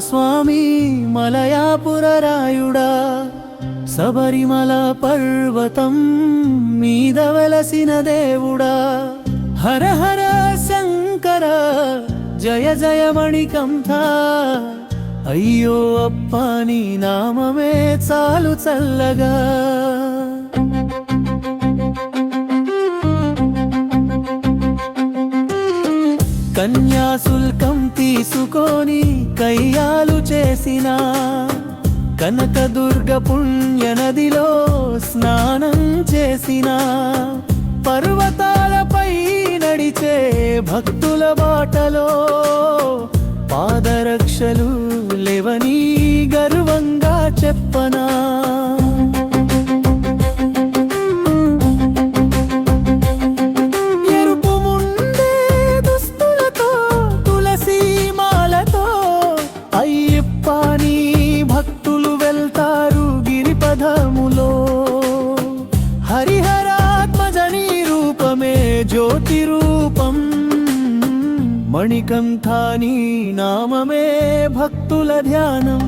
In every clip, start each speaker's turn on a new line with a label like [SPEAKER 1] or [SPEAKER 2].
[SPEAKER 1] స్వామి మలయాపురరాయుడా శబరిమల పర్వతం మీద వెలసిన దేవుడా హర హర శంకర జయ జయ మణికంఠ అయ్యో అప్ప నీ నామమే చాలు చల్లగా కన్యాశుల్కం తీసుకొని కయ్యాలు చేసిన కనకదుర్గ పుణ్య నదిలో స్నానం చేసిన పర్వతాలపై నడిచే భక్తుల బాటలో పాదరక్షలు లేవని గర్వంగా చెప్పనా ఎరుపు ముందే దుస్తులతో తులసి మాలతో అయ్యప్ప నీ భక్తులు వెళ్తారు గిరిపదములో హరిహరాత్మజని రూపమే జ్యోతి రూపం మణికంఠ నీ నామమే భక్తుల ధ్యానం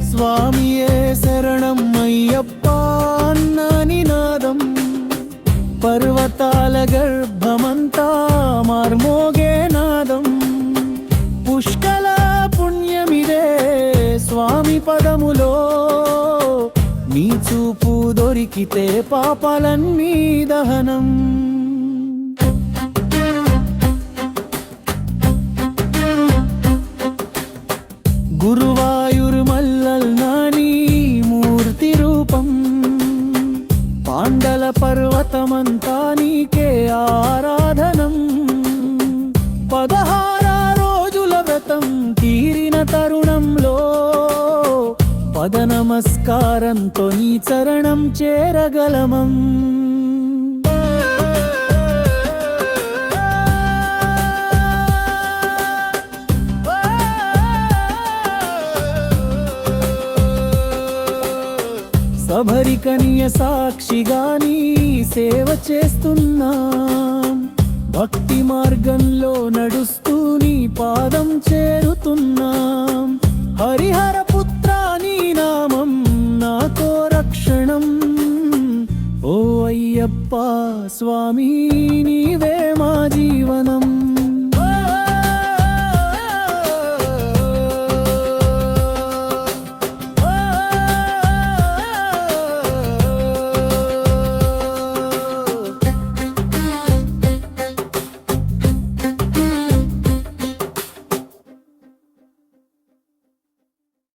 [SPEAKER 1] స్వామియే శరణం అయ్యప్ప అన్న నినాదం పర్వతాల గర్భమంతా మార్మోగే నాదం పుష్కల పుణ్యమిదే స్వామి పదములో నీ చూపు దొరికితే పాపాలన్నీ దహనం గురువాయూర్ మల్లల్ నాని మూర్తి రూపం పాండల పర్వతమంతా నీకే ఆరాధనం 16 రోజుల వ్రతం తీరిన తరుణంలో పద నమస్కారంతో నీ చరణం చేరగలమం శబరికన్య సాక్షిగా నీ సేవ చేస్తున్నాం భక్తి మార్గంలో నడుస్తూ నీ పాదం చేరుతున్నాం హరిహర పుత్ర నీ నామం నాకో రక్షణం ఓ అయ్యప్ప స్వామి